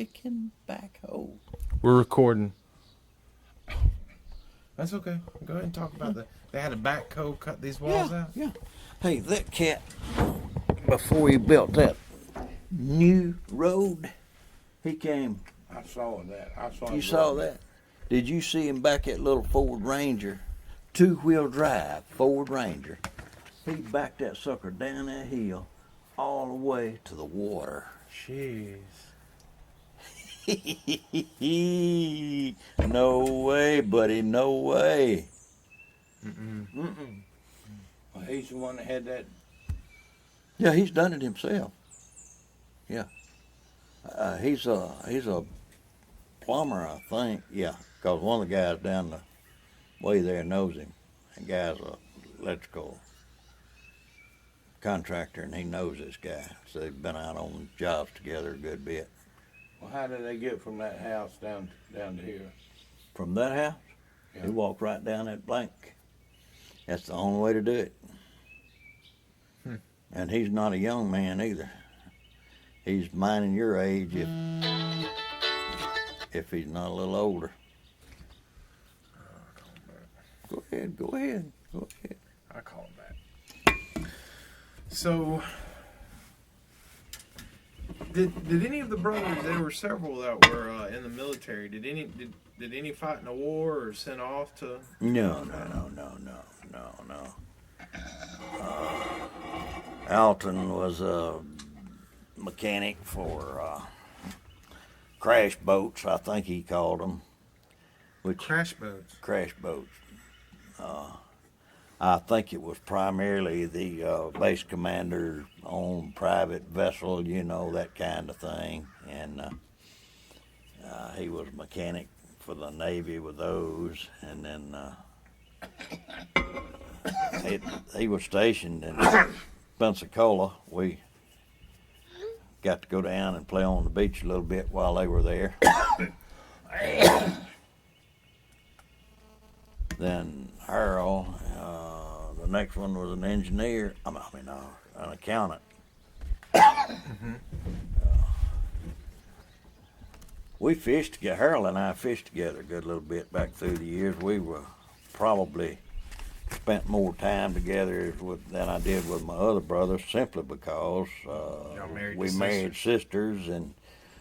kicking backhoe. We're recording. That's okay. Go ahead and talk about that. They had a backhoe cut these walls out? Yeah. Hey, that cat, before he built that new road, he came. I saw that. I saw. You saw that? Did you see him back at little Ford Ranger, 2-wheel drive Ford Ranger? He backed that sucker down that hill all the way to the water. Jeez. No way, buddy, no way. Well, he's the one that had that. Yeah, he's done it himself. Yeah. He's a plumber, I think. Yeah, because one of the guys down the way there knows him. The guy's a electrical contractor, and he knows this guy. So they've been out on jobs together a good bit. Well, how did they get from that house down to here? From that house, Yeah. he walked right down that blank. That's the only way to do it. And he's not a young man either. He's mine and your age if he's not a little older. Go ahead. I call him back. So, did any of the brothers? There were several that were in the military. Did any fight in a war or sent off to? No. Alton was a mechanic for crash boats, I think he called them. Crash boats. Crash boats. I think it was primarily the base commander's own private vessel, that kind of thing. And he was a mechanic for the Navy with those. And then he was stationed in Pensacola. We got to go down and play on the beach a little bit while they were there. Then Harold, the next one was an engineer. An accountant. We fished together. Harold and I fished together a good little bit back through the years. We were probably spent more time together than I did with my other brothers, simply because we married sisters, and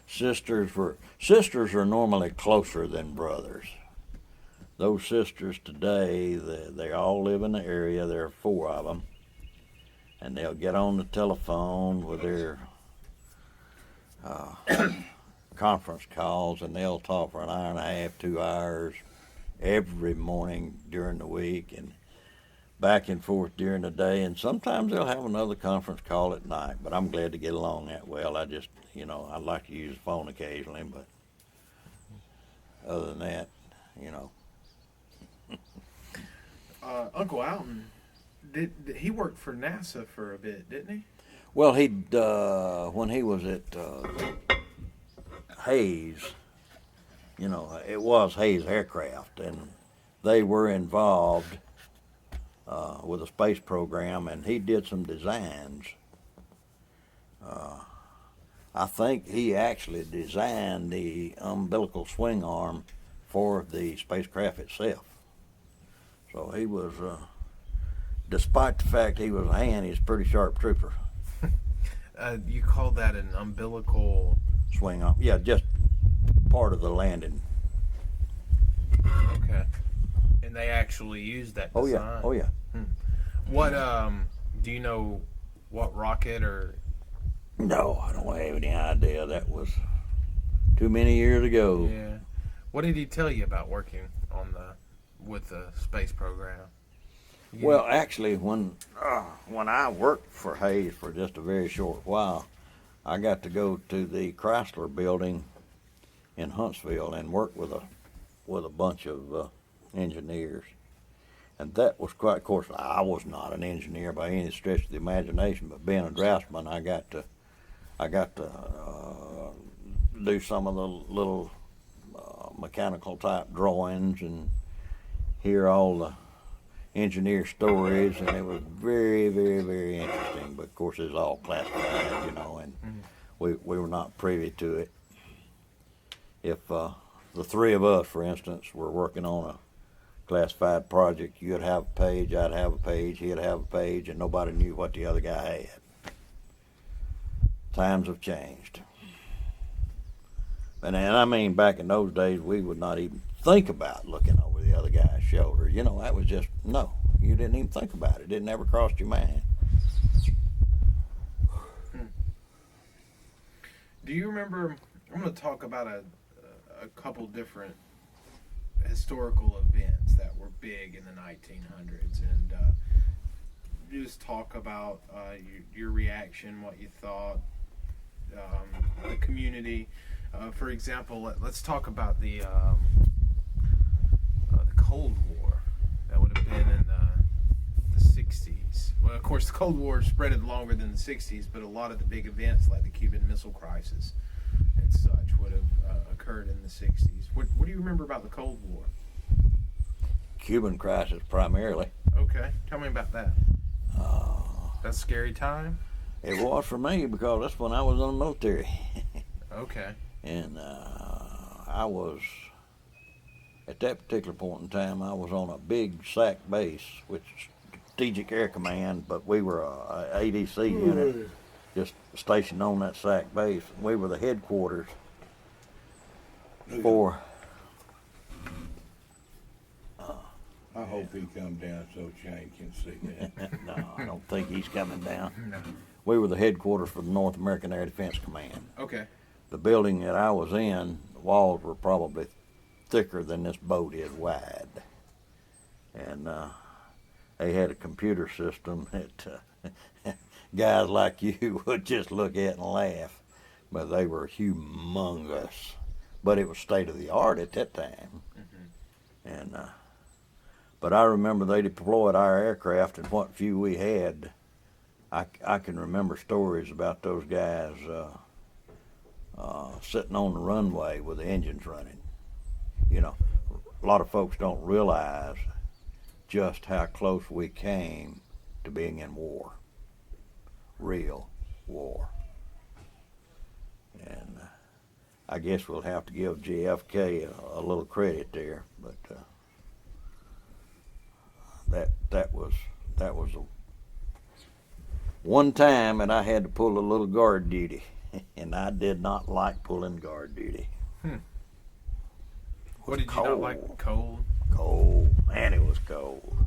sisters are normally closer than brothers. Those sisters today, they all live in the area. There are 4 of them, and they'll get on the telephone with their conference calls, and they'll talk for an hour and a half, 2 hours every morning during the week, and back and forth during the day. And sometimes they'll have another conference call at night. But I'm glad to get along that well. I just, I'd like to use the phone occasionally, but other than that, Uncle Alton, did he worked for NASA for a bit, didn't he? Well, when he was at Hayes, it was Hayes Aircraft, and they were involved with a space program, and he did some designs. I think he actually designed the umbilical swing arm for the spacecraft itself. So he was, despite the fact he was a hand, he's a pretty sharp trooper. You call that an umbilical swing arm? Yeah, just part of the landing. Okay. And they actually used that design? Oh yeah. What, do you know what rocket or? No, I don't have any idea. That was too many years ago. Yeah. What did he tell you about working with the space program? Well, actually, when I worked for Hayes for just a very short while, I got to go to the Chrysler building in Huntsville and work with a bunch of engineers. And that was quite, of course, I was not an engineer by any stretch of the imagination, but being a draftsman, I got to do some of the little mechanical type drawings and hear all the engineer stories, and it was very, very, very interesting. But of course, it's all classified, and we were not privy to it. if the three of us, for instance, were working on a classified project, you'd have a page, I'd have a page, he'd have a page, and nobody knew what the other guy had. Times have changed. And I mean, back in those days, we would not even think about looking over the other guy's shoulder. You know, that was just, no, you didn't even think about it. It didn't ever cross your mind. Do you remember? I'm going to talk about a couple different historical events that were big in the 1900s, and just talk about your reaction, what you thought, the community. For example, let's talk about the Cold War. That would have been in the 60s. Well, of course, the Cold War spread longer than the 60s, but a lot of the big events like the Cuban Missile Crisis and such would have occurred in the 60s. What do you remember about the Cold War? Cuban crisis primarily. Okay, tell me about that. That's a scary time? It was for me because that's when I was in the military. Okay. And I was, at that particular point in time, I was on a big SAC base, which is Strategic Air Command, but we were a ADC unit, just stationed on that SAC base. We were the headquarters for... I hope he comes down so Shane can see that. No, I don't think he's coming down. No. We were the headquarters for the North American Air Defense Command. Okay. The building that I was in, the walls were probably thicker than this boat is wide. And they had a computer system that guys like you would just look at and laugh. But they were humongous. But it was state of the art at that time. Mm-hmm. And but I remember they deployed our aircraft, and what few we had, I can remember stories about those guys sitting on the runway with the engines running. You know, a lot of folks don't realize just how close we came to being in war, real war. And I guess we'll have to give JFK a little credit there, but that was a one time that I had to pull a little guard duty, and I did not like pulling guard duty. What did you not like? Cold? Cold, man, it was cold.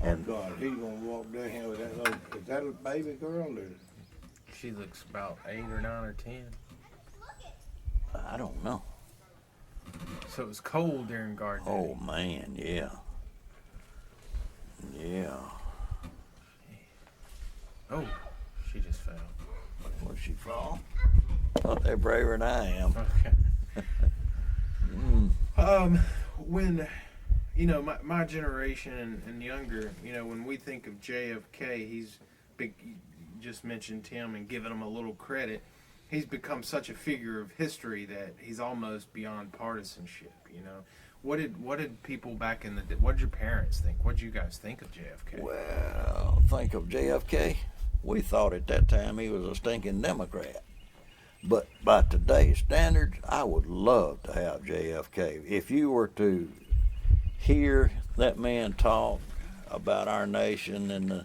And God, he's gonna walk down here with that little, is that a baby girl or? She looks about 8 or 9 or 10. I don't know. So it was cold during guard duty. Oh man, yeah. Yeah. Oh, she just fell. Where'd she fall? Oh, they're braver than I am. Okay. When, you know, my generation and younger, you know, when we think of JFK, he's big. You just mentioned him and giving him a little credit. He's become such a figure of history that he's almost beyond partisanship. You know, what did people back in the day? What did your parents think? What did you guys think of JFK? Well, think of JFK. We thought at that time he was a stinking Democrat. But by today's standards, I would love to have JFK. If you were to hear that man talk about our nation and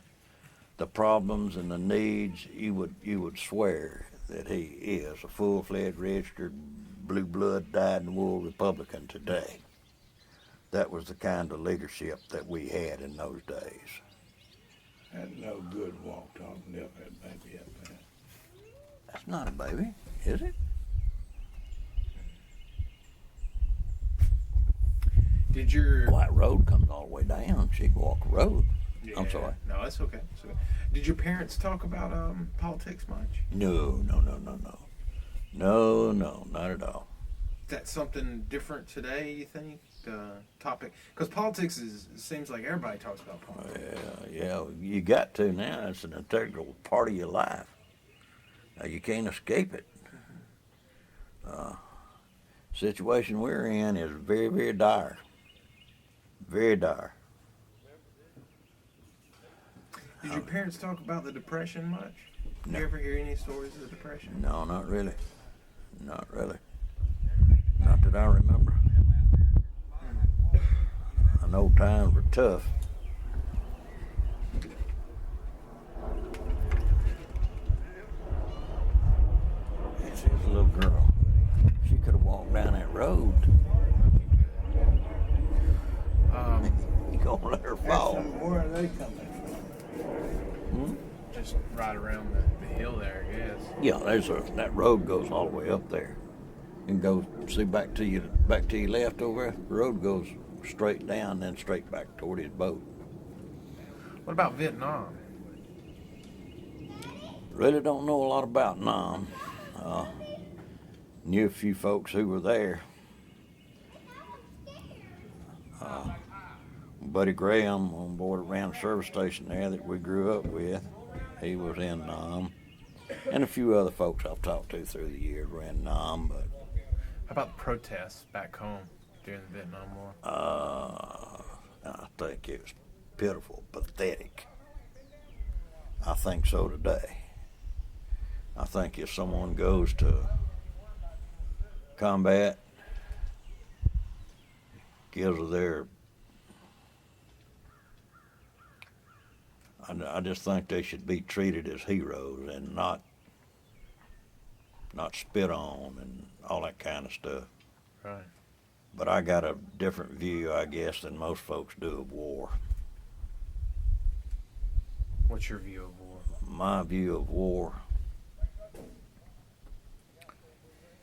the problems and the needs, you would swear that he is a full-fledged, registered, blue blood, dyed-in-the-wool Republican today. That was the kind of leadership that we had in those days. That's no good walk talking to that baby up there. That's not a baby, is it? Did your White Road comes all the way down. She can walk the road. I'm Yeah. sorry. No, that's okay. It's okay. Did your parents talk about politics much? No, not at all. Is that something different today, you think? Topic? Because politics seems like everybody talks about politics. Yeah, you got to now. It's an integral part of your life. You can't escape it. Situation we're in is very, very dire. Very dire. Did your parents talk about the Depression much? Did No. you ever hear any stories of the Depression? No, not really. Not really. tough. This is a little girl. She could have walked down that road. You gonna let her fall? Where are they coming from? Just right around the hill there, I guess. Yeah, that road goes all the way up there, and goes see back to your left over there. The road goes straight down, then straight back toward his boat. What about Vietnam? Really don't know a lot about Nam. Knew a few folks who were there. Buddy Graham on board around the service station there that we grew up with, he was in Nam. And a few other folks I've talked to through the years were in Nam, but How about the protests back home during the Vietnam War? I think it was pitiful, pathetic. I think so today. I think if someone goes to combat, gives of their, I just think they should be treated as heroes and not spit on and all that kind of stuff. Right. But I got a different view, I guess, than most folks do of war. What's your view of war? My view of war,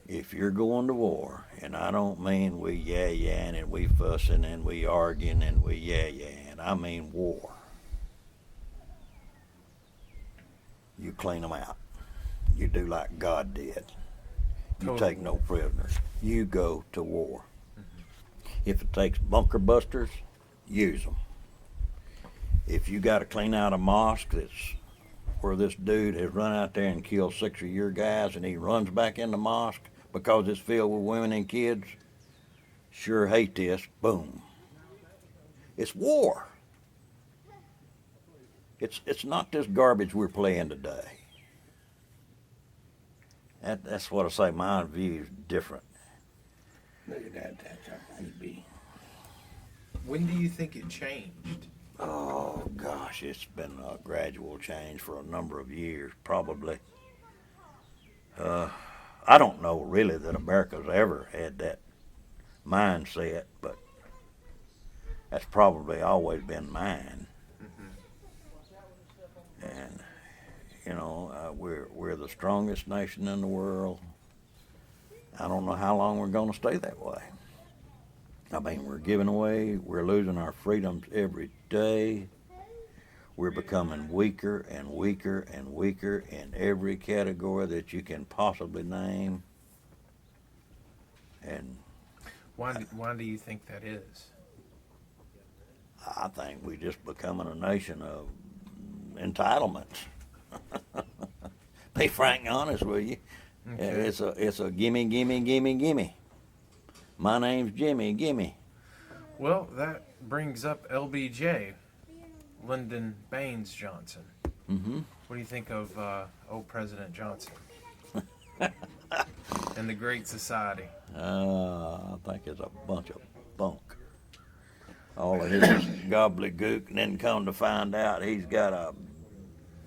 if you're going to war, and I don't mean we yeah-yaing and we fussing and we arguing and we yeah-yaing, I mean war. You clean them out. You do like God did. You Totally. take no prisoners. You go to war. If it takes bunker busters, use them. If you got to clean out a mosque that's where this dude has run out there and killed 6 of your guys and he runs back in the mosque because it's filled with women and kids, sure hate this, boom. It's war. It's not this garbage we're playing today. That's what I say, my view is different. Look at that, that's how they be. When do you think it changed? Oh gosh, it's been a gradual change for a number of years, probably. I don't know really that America's ever had that mindset, but that's probably always been mine. And you know, we're the strongest nation in the world. I don't know how long we're going to stay that way. I mean, we're giving away, we're losing our freedoms every day. We're becoming weaker and weaker and weaker in every category that you can possibly name. And Why do you think that is? I think we're just becoming a nation of entitlements. Be frank and honest with you. Okay. It's a gimme, gimme, gimme, gimme. My name's Jimmy, gimme. Well, that brings up LBJ, Lyndon Baines Johnson. Mm-hmm. What do you think of old President Johnson and the Great Society? I think it's a bunch of bunk. All of his gobbledygook, and then come to find out he's got a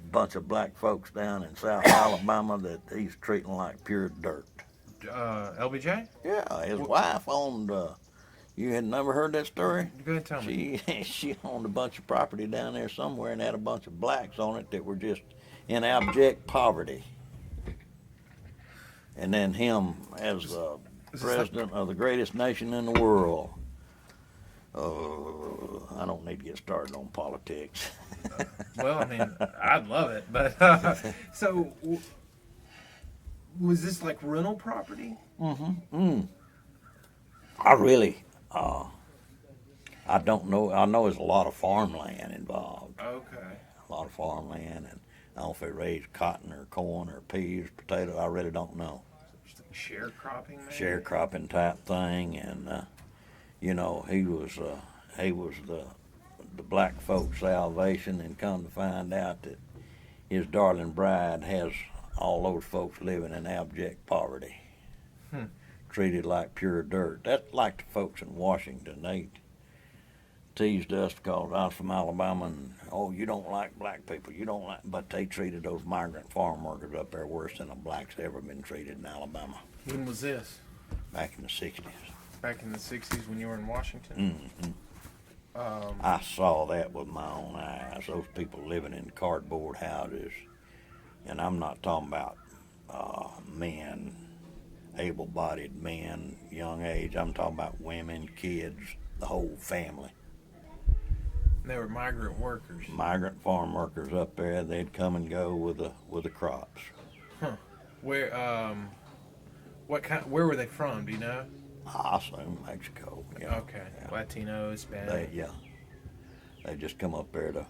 bunch of black folks down in South Alabama that he's treating like pure dirt. LBJ? Yeah, his wife owned, you had never heard that story? Go ahead and tell me. She owned a bunch of property down there somewhere and had a bunch of blacks on it that were just in abject poverty. And then him as the president of the greatest nation in the world. Oh, I don't need to get started on politics. Well, I mean, I'd love it, but so was this like rental property? I really, I don't know. I know there's a lot of farmland involved. Okay. A lot of farmland, and I don't know if they raise cotton or corn or peas, potatoes. I really don't know. Just like sharecropping, maybe? Sharecropping type thing, and you know, he was the black folks' salvation, and come to find out that his darling bride has all those folks living in abject poverty, treated like pure dirt. That's like the folks in Washington. teased us because I was from Alabama and, oh, you don't like black people. You don't like, but they treated those migrant farm workers up there worse than a black's ever been treated in Alabama When was this? back in the 60s. Back in the 60s when you were in Washington? Hmm. Um, I saw that with my own eyes. Those people living in cardboard houses. And I'm not talking about men, able-bodied men, young age. I'm talking about women, kids, the whole family. they were migrant workers. Migrant farm workers up there, they'd come and go with the crops. Where, where were they from? Do you know? I assume Mexico. Yeah. Okay. Yeah. Latino, Hispanic. They just come up there to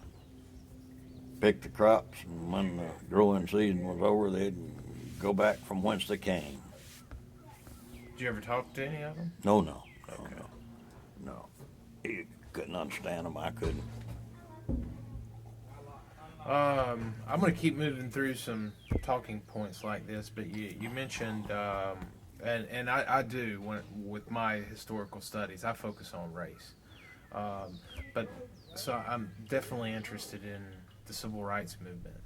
pick the crops, and when the growing season was over, they'd go back from whence they came. Did you ever talk to any of them? No. Okay. No. You couldn't understand them. I couldn't. I'm going to keep moving through some talking points like this, but you mentioned, and I do, with my historical studies, I focus on race. But so I'm definitely interested in the civil rights movement,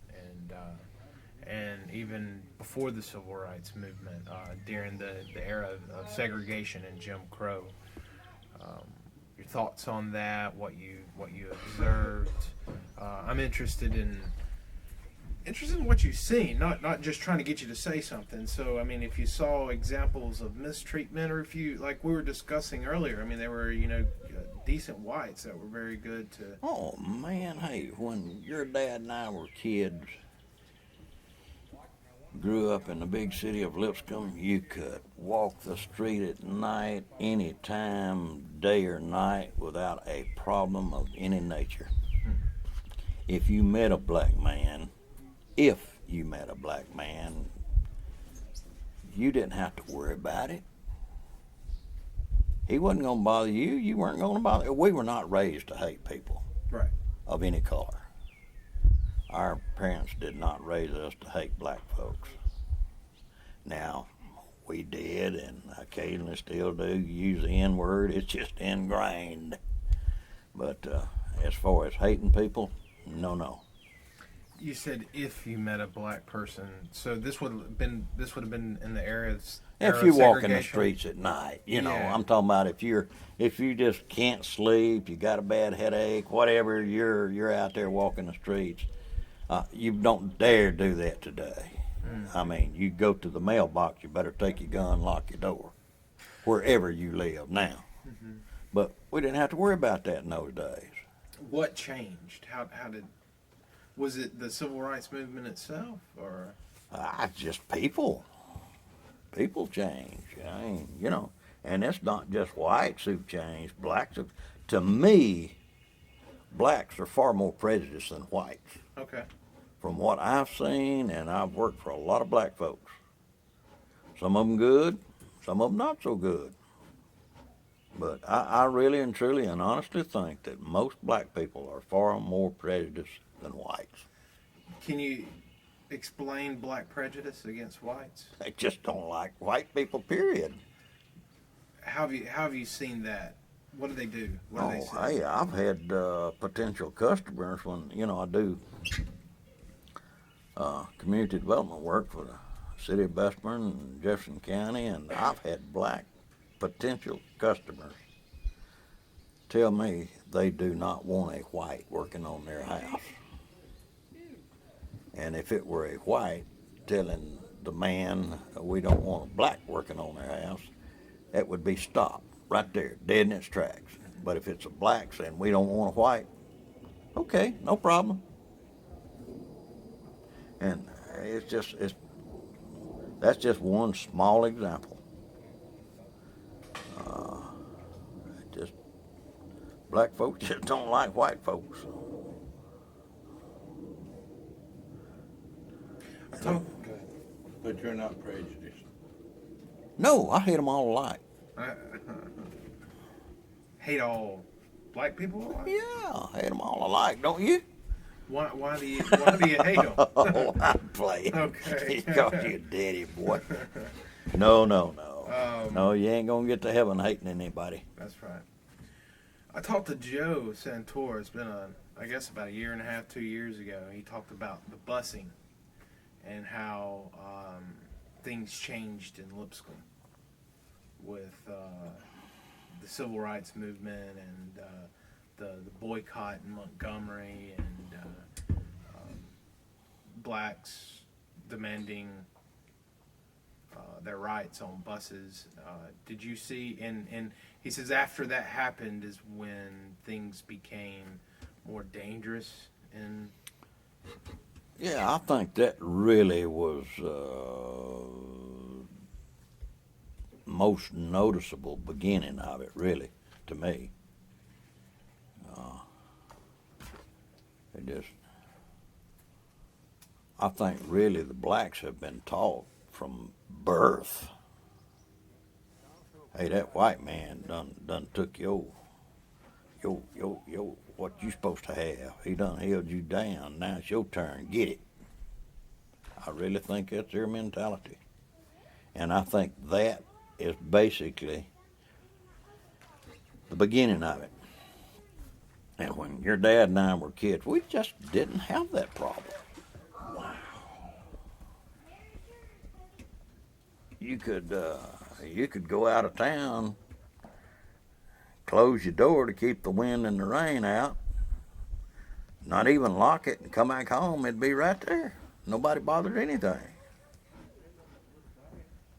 and even before the civil rights movement, during the era of segregation and Jim Crow. Your thoughts on that? What you observed? I'm interested in what you've seen, not just trying to get you to say something. So, I mean, if you saw examples of mistreatment, or if you, like we were discussing earlier, I mean, there were, decent whites that were very good to. Oh, man, hey, when your dad and I were kids, grew up in the big city of Lipscomb, you could walk the street at night, any time, day or night, without a problem of any nature. If you met a black man, you didn't have to worry about it. He wasn't going to bother you. You weren't going to bother. We were not raised to hate people Right. of any color. Our parents did not raise us to hate black folks. Now, we did, and occasionally still do, use the N-word. It's just ingrained. But as far as hating people, no. You said if you met a black person, so this would have been in the era If of you walk in the segregation? streets at night, Yeah. I'm talking about if you just can't sleep, you got a bad headache, whatever, you're out there walking the streets. You don't dare do that today. I mean, you go to the mailbox, you better take your gun, lock your door, wherever you live now. Mm-hmm. But we didn't have to worry about that in those days. What changed? How did? Was it the civil rights movement itself, or? Just people. People change. I mean, and it's not just whites who've changed. Blacks have. To me, blacks are far more prejudiced than whites. Okay. From what I've seen, and I've worked for a lot of black folks. Some of them good, some of them not so good. But I really and truly and honestly think that most black people are far more prejudiced than whites. Can you explain black prejudice against whites? They just don't like white people, period. How have you seen that? What do they do? What do they say? Hey, I've had potential customers when, I do community development work for the city of Bestburn and Jefferson County, and I've had black potential customers tell me they do not want a white working on their house. And if it were a white telling the man we don't want a black working on their house, that would be stopped right there, dead in its tracks. But if it's a black saying we don't want a white, okay, no problem. And that's just one small example. Just black folks just don't like white folks. Okay. But you're not prejudiced. No, I hate them all alike. Hate all black people alike? Yeah, I hate them all alike, don't you? Why do you hate them? Oh, I'm playing. Okay. Because you're daddy, boy. No. No, you ain't gonna get to heaven hating anybody. That's right. I talked to Joe Santor. It's been I guess about a year and a half, 2 years ago. He talked about the busing and how things changed in Lipscomb with the civil rights movement and the boycott in Montgomery and blacks demanding their rights on buses. Did you see? And he says after that happened is when things became more dangerous. And Yeah, I think that really was most noticeable beginning of it, really, to me. It just, I think really the blacks have been taught from birth. Hey, that white man done took your what you supposed to have. He done held you down. Now it's your turn. Get it. I really think that's their mentality. And I think that is basically the beginning of it. And when your dad and I were kids, we just didn't have that problem. You could go out of town, close your door to keep the wind and the rain out, not even lock it, and come back home, it'd be right there. Nobody bothered anything.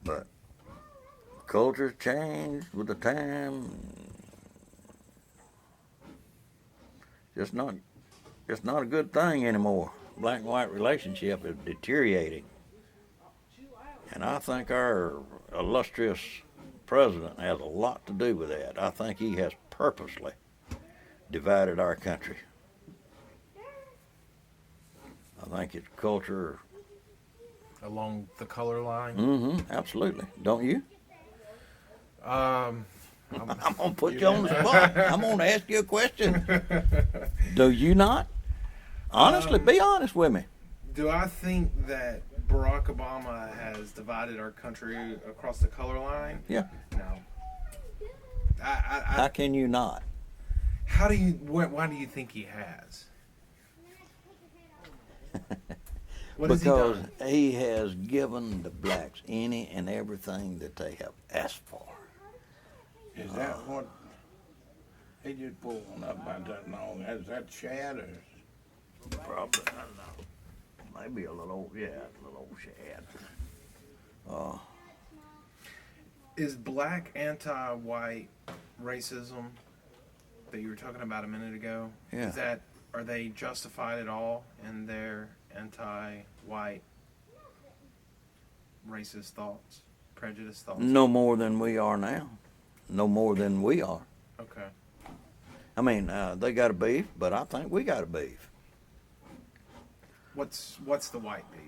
But culture's changed with the time. Just not a good thing anymore. Black and white relationship is deteriorating. And I think our illustrious president has a lot to do with that. I think he has purposely divided our country. I think it's culture. along the color line. Mm-hmm, absolutely. Don't you? Um, I'm going to put you on the spot. I'm going to ask you a question. Do you not? Honestly, be honest with me. Do I think that Barack Obama has divided our country across the color line? Yeah. No. How can you not? How do you? Why do you think he has? What has he Because done? he has given the blacks any and everything that they have asked for. Is that what? He just pulled one up about that long. Is that Shad or? Probably, I don't know. Maybe a little old shad. Is black anti-white racism that you were talking about a minute ago? Yeah. Are they justified at all in their anti-white racist thoughts, prejudice thoughts? No more than we are now. No more than we are. Okay. I mean, they got a beef, but I think we got a beef. What's the white beef?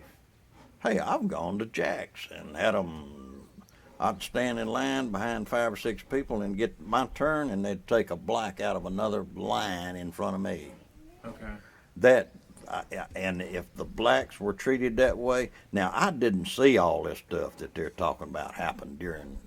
Hey, I've gone to Jack's and had them. I'd stand in line behind 5 or 6 people and get my turn, and they'd take a black out of another line in front of me. Okay. And if the blacks were treated that way, now I didn't see all this stuff that they're talking about happen during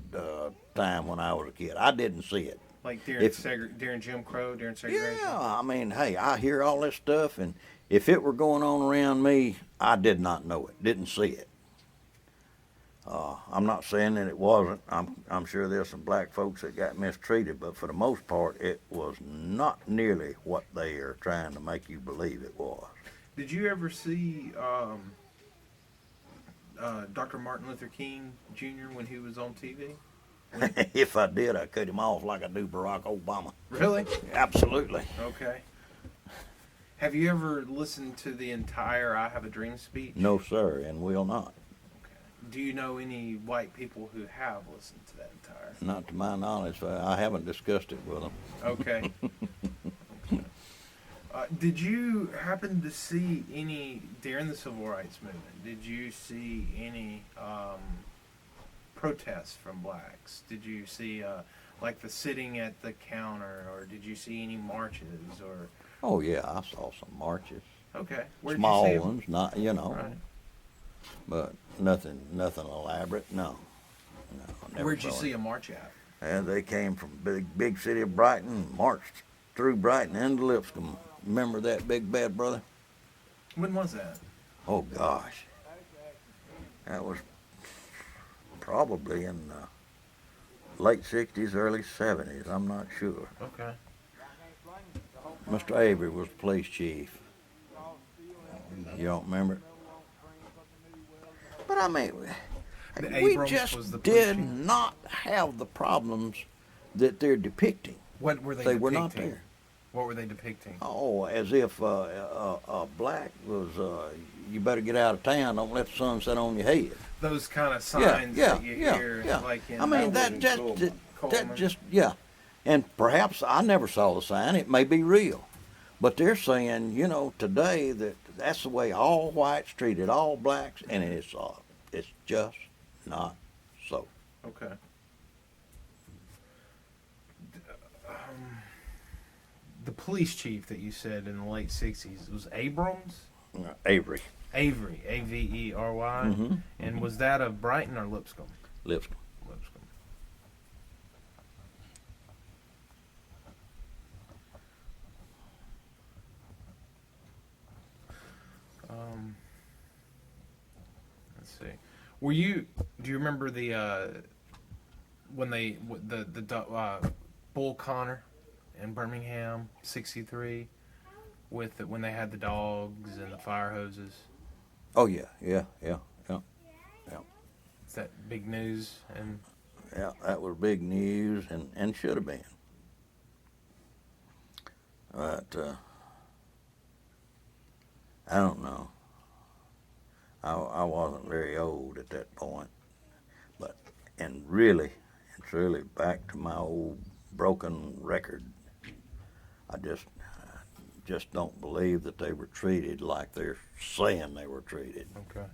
the time when I was a kid. I didn't see it. Like during Jim Crow, during segregation? Yeah, I mean, hey, I hear all this stuff, and if it were going on around me, I did not know it, didn't see it. I'm not saying that it wasn't. I'm sure there's some black folks that got mistreated, but for the most part, it was not nearly what they are trying to make you believe it was. Did you ever see Dr. Martin Luther King Jr. when he was on TV? If I did, I'd cut him off like I do Barack Obama. Really? Absolutely. Okay. Have you ever listened to the entire I Have a Dream speech? No, sir, and will not. Do you know any white people who have listened to that entire? Not to my knowledge. I haven't discussed it with them. Okay. Did you happen to see any, during the Civil Rights Movement, did you see any protests from blacks? Did you see, like the sitting at the counter, or did you see any marches, or? Oh, yeah, I saw some marches. Okay. Where'd Small you see 'em? ones, not, Right. but nothing elaborate, no. Never Where'd you saw see it. a march at? And they came from big city of Brighton, marched through Brighton into Lipscomb. Remember that, big bad brother? When was that? Oh gosh, that was probably in the late '60s, early '70s. I'm not sure. Okay. Mr. Avery was police chief. You don't remember it? But I mean, The we Abrams just was the police did chief? not have the problems that they're depicting. What were they They depicting? were not there. What were they depicting? Oh, as if black was, you better get out of town. Don't let the sun set on your head. Those kind of signs that you hear, yeah. like in I mean, that Coleman. just, yeah. And perhaps I never saw the sign. It may be real. But they're saying, you know, today that that's the way all whites treated all blacks, and it's just not so. Okay. The police chief that you said in the late '60s was Abrams. Avery, Avery, Avery, Mm-hmm. and was that of Brighton or Lipscomb? Lipscomb. Lipscomb. Let's see. Were you? Do you remember the when they the Bull Connor in Birmingham '63 with when they had the dogs and the fire hoses? Oh yeah. Is that big news? And Yeah, that was big news and should have been. But I don't know. I wasn't very old at that point. But, and really, it's really back to my old broken record. I just don't believe that they were treated like they're saying they were treated. okay.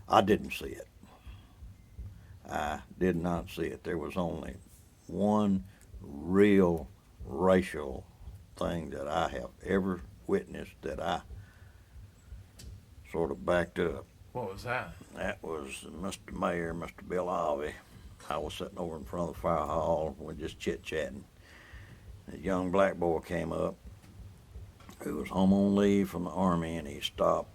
I didn't see it. I did not see it. There was only one real racial thing that I have ever witnessed that I sort of backed up. What was that? That was Mr. Mayor, Mr. Bill Ivey. I was sitting over in front of the fire hall, we're just chit-chatting. A young black boy came up who was home on leave from the Army, and he stopped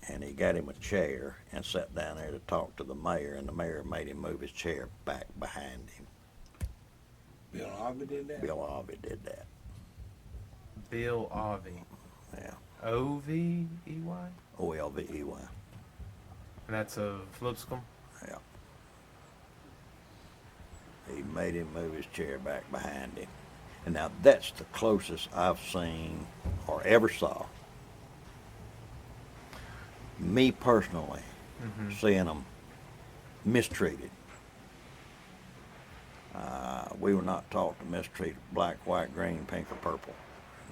and he got him a chair and sat down there to talk to the mayor, and the mayor made him move his chair back behind him. Bill Harvey did that? Bill Ivey did that. Bill Ovey. Yeah. O-V-E-Y? Olvey. And that's of Lipscomb? Yeah. He made him move his chair back behind him. And now that's the closest I've seen or ever saw, me personally, seeing them mistreated. We were not taught to mistreat black, white, green, pink, or purple.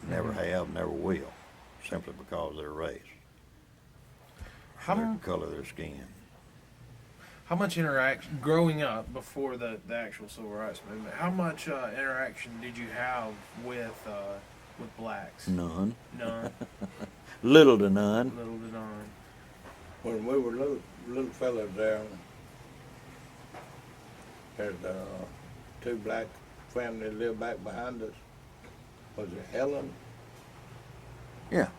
Never have, never will, simply because of their race, the color of their skin. How much interaction, growing up before the actual civil rights movement, how much interaction did you have with blacks? None. None. Little to none. Little to none. When we were little fellas there, there's two black families lived back behind us. Was it Helen? Yeah.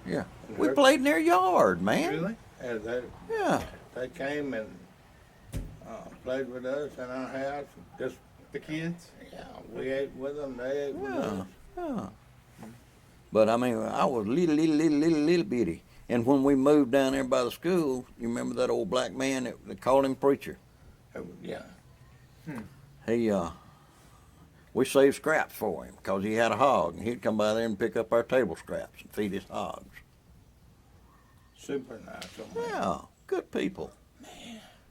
And We her- played in their yard, man. Really? And Yeah. they came and played with us in our house. Just, The kids? yeah, we ate with them, they ate with Yeah. us. Yeah. But I mean, I was little bitty. And when we moved down there by the school, you remember that old black man that they called him preacher? Yeah. He, we saved scraps for him because he had a hog, and he'd come by there and pick up our table scraps and feed his hogs. Super nice. old man. Yeah, good people.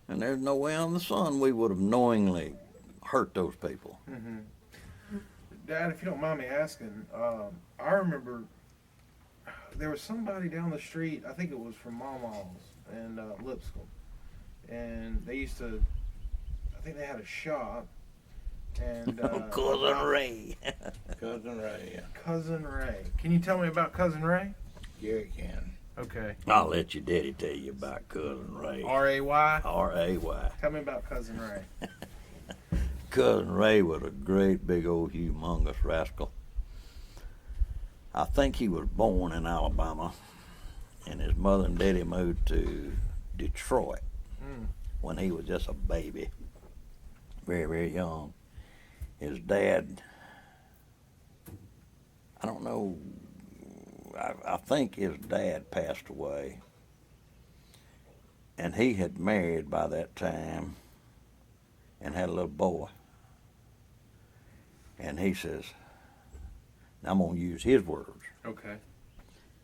And there's no way on the sun we would have knowingly hurt those people. Dad, if you don't mind me asking, I remember there was somebody down the street, I think it was from Mama's and Lipscomb, and they used to, I think they had a shop, and Cousin Ray. Cousin Ray, yeah. Cousin Ray. Can you tell me about Cousin Ray? Gary can. Okay. I'll let your daddy tell you about Cousin Ray. R-A-Y? R-A-Y. Tell me about Cousin Ray. Cousin Ray was a great big old humongous rascal. I think he was born in Alabama, and his mother and daddy moved to Detroit when he was just a baby, very, very young. His dad, I don't know, I think his dad passed away, and he had married by that time and had a little boy. And he says, now I'm going to use his words. Okay.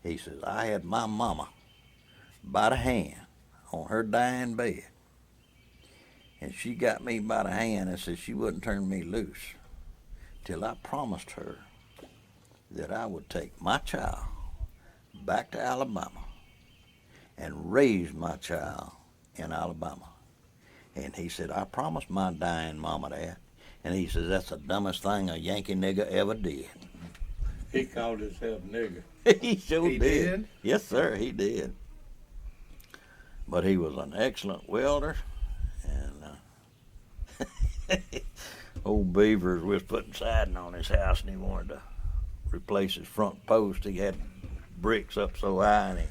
He says, I had my mama by the hand on her dying bed. And she got me by the hand and said she wouldn't turn me loose till I promised her that I would take my child back to Alabama and raise my child in Alabama. And he said, I promised my dying mama that. And he says, that's the dumbest thing a Yankee nigga ever did. He called himself nigger. He sure He did. did? Yes, sir, he did. But he was an excellent welder. And old Beavers was putting siding on his house, and he wanted to replace his front post. He had bricks up so high, and he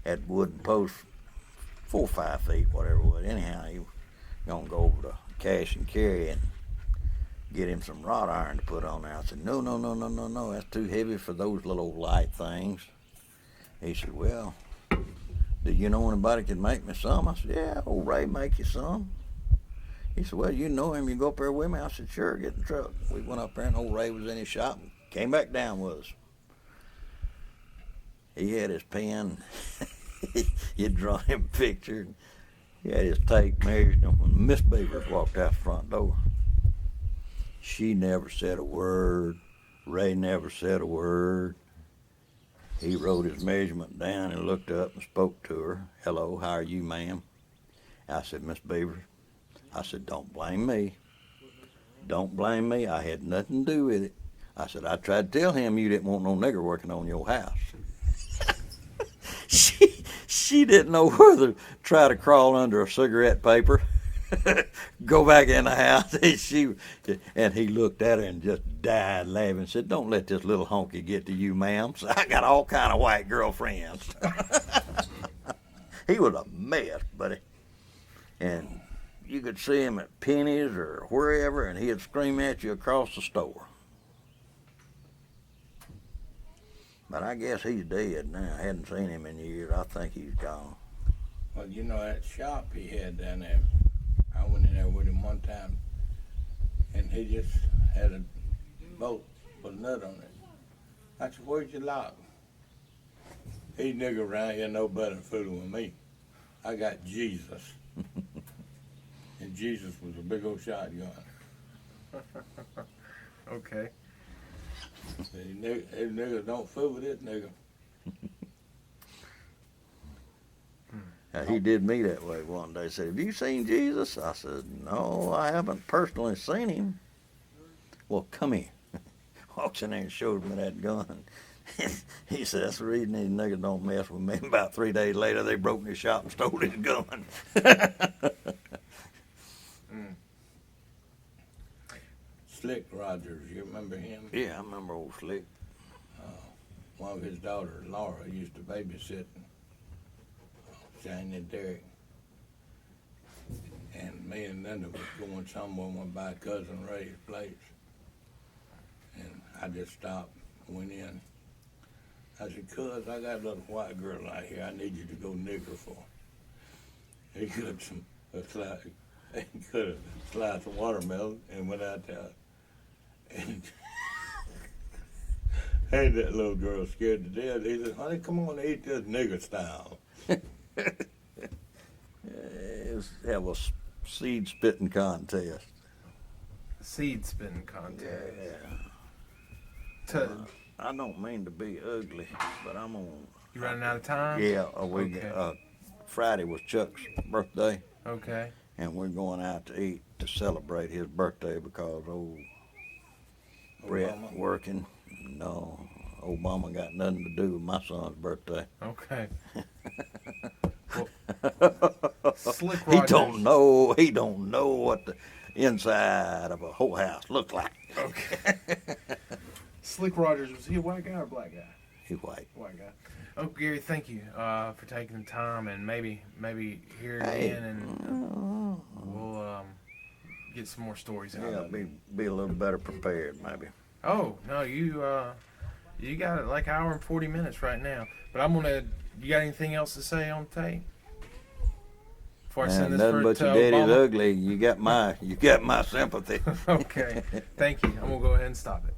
had wooden posts 4 or 5 feet, whatever it was. Anyhow, he was going to go over to Cash and Carry and get him some wrought iron to put on there. I said, no, that's too heavy for those little old light things. He said, well, do you know anybody can make me some? I said, yeah, old Ray make you some. He said, well, you know him, you go up there with me? I said, sure, get in the truck. We went up there, and old Ray was in his shop and came back down with us. He had his pen. He'd drawn him a picture. He had his tape measured. And when Miss Beavers walked out the front door, she never said a word. Ray never said a word. He wrote his measurement down and looked up and spoke to her. Hello, how are you, ma'am? I said, Miss Beavers, I said, don't blame me. Don't blame me. I had nothing to do with it. I said, I tried to tell him you didn't want no nigger working on your house. She didn't know whether to try to crawl under a cigarette paper, go back in the house, and he looked at her and just died laughing and said, don't let this little honky get to you, ma'am. So I got all kind of white girlfriends. He was a mess, buddy. And you could see him at Penny's or wherever, and he'd scream at you across the store. But I guess he's dead now. I hadn't seen him in years. I think he's gone. Well, you know that shop he had down there, I went in there with him one time, and he just had a bolt with a nut on it. I said, where'd you lock? He nigger around here no better than fooling with me. I got Jesus. And Jesus was a big old shotgun. Okay. Hey, nigga, don't fool with this nigga. He did me that way one day. He said, have you seen Jesus? I said, no, I haven't personally seen him. Well, come here. Walks in there and shows me that gun. He said, that's the reason these niggas don't mess with me. About 3 days later, they broke in his shop and stole his gun. Slick Rogers, you remember him? Yeah, I remember old Slick. One of his daughters, Laura, used to babysit Shane and Derek. And me and Linda was going somewhere, went by Cousin Ray's place. And I just stopped, went in. I said, cuz, I got a little white girl out here I need you to go nigger for. He cut a slice of watermelon and went out there. And had that little girl scared to death. He said, honey, come on, eat this nigger style. Have a seed spitting contest. Seed spin contest. Yeah. I don't mean to be ugly, but I'm on. You running out of time? Yeah, Okay. Friday was Chuck's birthday, Okay. and we're going out to eat to celebrate his birthday because old Brett Obama? working. No, Obama got nothing to do with my son's birthday. Okay. Slick He Rogers. don't know. He don't know what the. inside of a whorehouse looked like. Okay. Slick Rogers, was he a white guy or a black guy? He white. White guy. Oh, Gary, thank you for taking the time, and maybe here Hey. again, and we'll get some more stories out Yeah, of it. be a little better prepared, maybe. Oh no, you got it like an hour and 40 minutes right now. But I'm gonna. You got anything else to say on tape? Before I send this Nothing but to your daddy's Obama? ugly. You got my sympathy. Okay. Thank you. I'm gonna go ahead and stop it.